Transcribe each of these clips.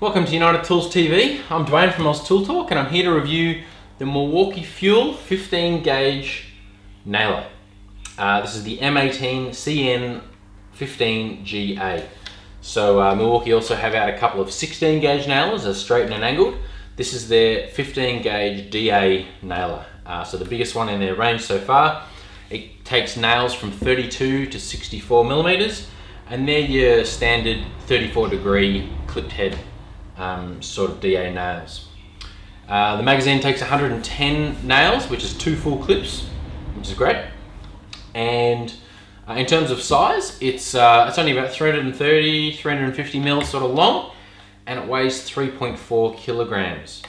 Welcome to United Tools TV. I'm Dwayne from Oz Tool Talk and I'm here to review the Milwaukee FUEL 15 gauge nailer. This is the M18CN15GA. So Milwaukee also have out a couple of 16 gauge nailers, a straight and angled. This is their 15 gauge DA nailer. So the biggest one in their range so far. It takes nails from 32 to 64 millimeters, and they're your standard 34-degree clipped head sort of DA nails. The magazine takes 110 nails, which is 2 full clips, which is great. And in terms of size, it's only about 330, 350 mils sort of long, and it weighs 3.4 kilograms.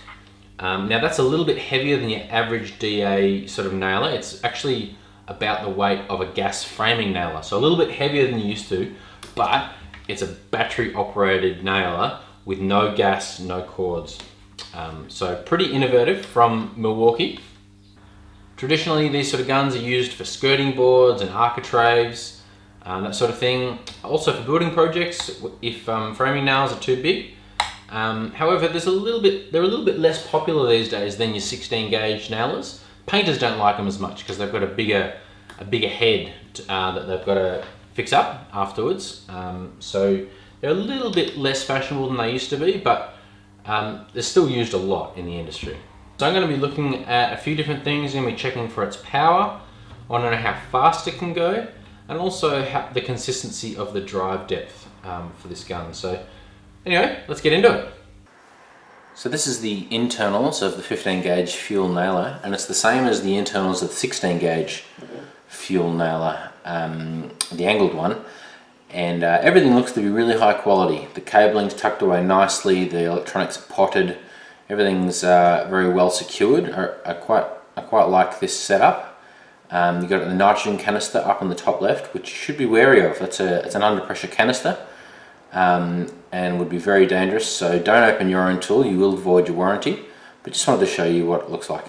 Now that's a little bit heavier than your average DA sort of nailer. It's actually about the weight of a gas framing nailer, so a little bit heavier than you used to, but it's a battery operated nailer with no gas, no cords. So pretty innovative from Milwaukee. Traditionally, these sort of guns are used for skirting boards and architraves, that sort of thing. Also for building projects, if framing nails are too big. However, they're a little bit less popular these days than your 16 gauge nailers. Painters don't like them as much because they've got a bigger head that they've got to fix up afterwards. So they're a little bit less fashionable than they used to be, but they're still used a lot in the industry. So I'm going to be looking at a few different things. I'm going to be checking for its power. I want to know how fast it can go, and also the consistency of the drive depth for this gun. So anyway, let's get into it. So this is the internals of the 15 gauge FUEL nailer, and it's the same as the internals of the 16 gauge FUEL nailer, the angled one. And everything looks to be really high quality. The cabling's tucked away nicely, the electronics are potted, everything's very well secured. I quite like this setup. You've got the nitrogen canister up on the top left, which you should be wary of. It's an under pressure canister and would be very dangerous, so don't open your own tool, you will void your warranty. But just wanted to show you what it looks like.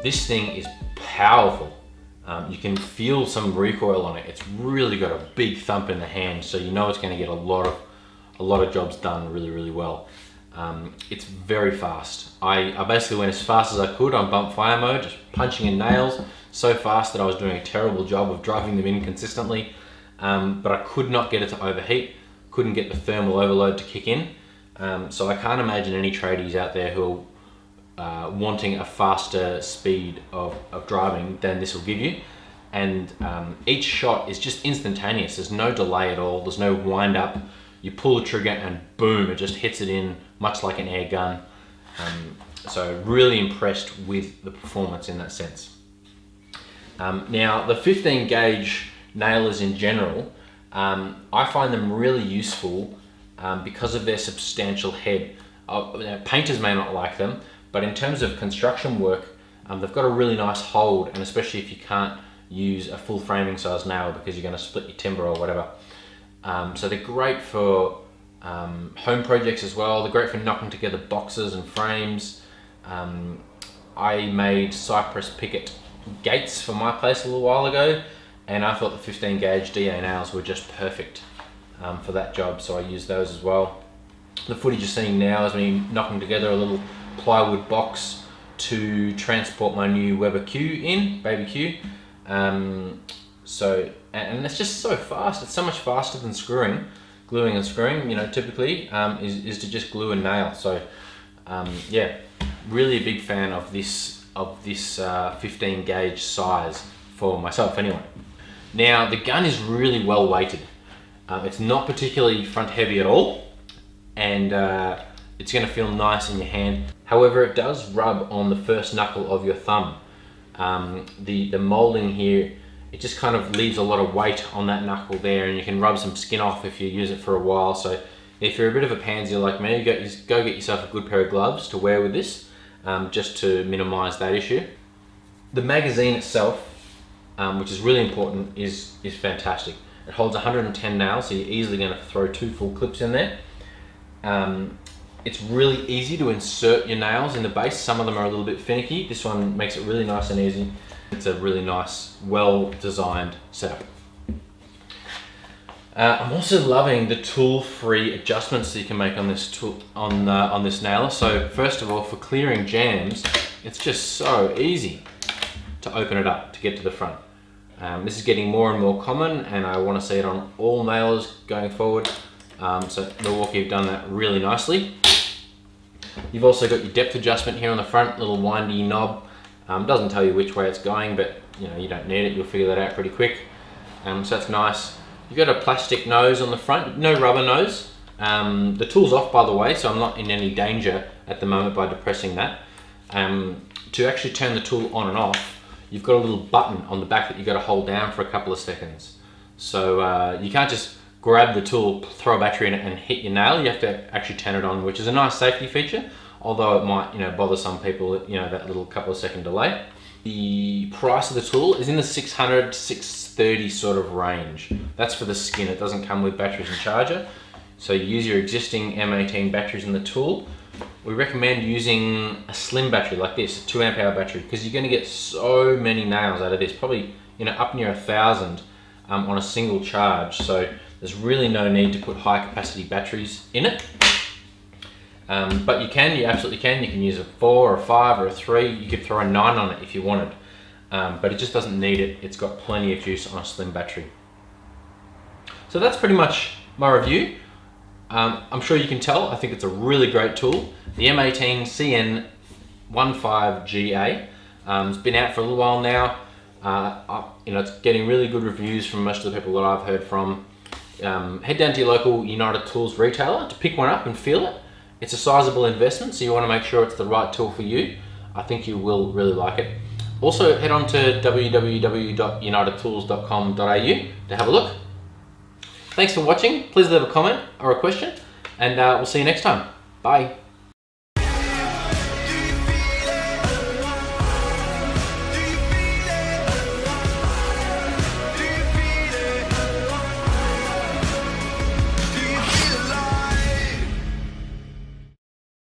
This thing is powerful. You can feel some recoil on it. It's really got a big thump in the hand, so you know it's going to get a lot of jobs done really well. It's very fast. I basically went as fast as I could on bump fire mode, just punching in nails so fast that I was doing a terrible job of driving them in consistently. But I could not get it to overheat, couldn't get the thermal overload to kick in. So I can't imagine any tradies out there who are wanting a faster speed of driving than this will give you. And each shot is just instantaneous. There's no delay at all. There's no wind up. You pull the trigger and boom, it just hits it in, much like an air gun. So really impressed with the performance in that sense. Now the 15 gauge nailers in general, I find them really useful because of their substantial head. Painters may not like them, but in terms of construction work, they've got a really nice hold, and especially if you can't use a full framing size nail because you're going to split your timber or whatever. So they're great for home projects as well. They're great for knocking together boxes and frames. I made cypress picket gates for my place a little while ago, and I thought the 15 gauge DA nails were just perfect for that job, so I used those as well. The footage you're seeing now is me knocking together a little plywood box to transport my new Weber Q in, baby Q. And it's just so fast. It's so much faster than gluing and screwing, you know, typically is to just glue and nail. So yeah, really a big fan of this 15 gauge size for myself anyway. Now the gun is really well weighted. It's not particularly front heavy at all, and it's going to feel nice in your hand. However, it does rub on the first knuckle of your thumb. The molding here, it just kind of leaves a lot of weight on that knuckle there, and you can rub some skin off if you use it for a while. So if you're a bit of a pansy like me, go get yourself a good pair of gloves to wear with this, just to minimize that issue. The magazine itself, which is really important, is fantastic. It holds 110 nails, so you're easily going to throw 2 full clips in there. It's really easy to insert your nails in the base. Some of them are a little bit finicky. This one makes it really nice and easy. It's a really nice, well-designed setup. I'm also loving the tool-free adjustments that you can make on this tool, on this nailer. So first of all, for clearing jams, it's just so easy to open it up to get to the front. This is getting more and more common, and I want to see it on all nailers going forward. So Milwaukee have done that really nicely. You've also got your depth adjustment here on the front, little windy knob. Doesn't tell you which way it's going, but you know, you don't need it. You'll figure that out pretty quick. So that's nice. You've got a plastic nose on the front, no rubber nose. The tool's off, by the way, so I'm not in any danger at the moment by depressing that. To actually turn the tool on and off, you've got a little button on the back that you've got to hold down for a couple of seconds. So you can't just grab the tool, throw a battery in it and hit your nail. You have to actually turn it on, which is a nice safety feature, although it might, you know, bother some people, you know, that little couple of second delay. The price of the tool is in the 600 to 630 sort of range. That's for the skin. It doesn't come with batteries and charger. So you use your existing M18 batteries in the tool. We recommend using a slim battery like this, a 2 amp hour battery, because you're going to get so many nails out of this, probably, you know, up near 1,000 on a single charge. So there's really no need to put high capacity batteries in it. But you absolutely can. You can use a 4 or a 5 or a 3. You could throw a 9 on it if you wanted. But it just doesn't need it. It's got plenty of juice on a slim battery. So that's pretty much my review. I'm sure you can tell, I think it's a really great tool. The M18CN15GA. It's been out for a little while now. You know, it's getting really good reviews from most of the people that I've heard from. Head down to your local United Tools retailer to pick one up and feel it. It's a sizable investment, so you want to make sure it's the right tool for you. I think you will really like it. Also, head on to www.unitedtools.com.au to have a look. Thanks for watching. Please leave a comment or a question, and we'll see you next time. Bye.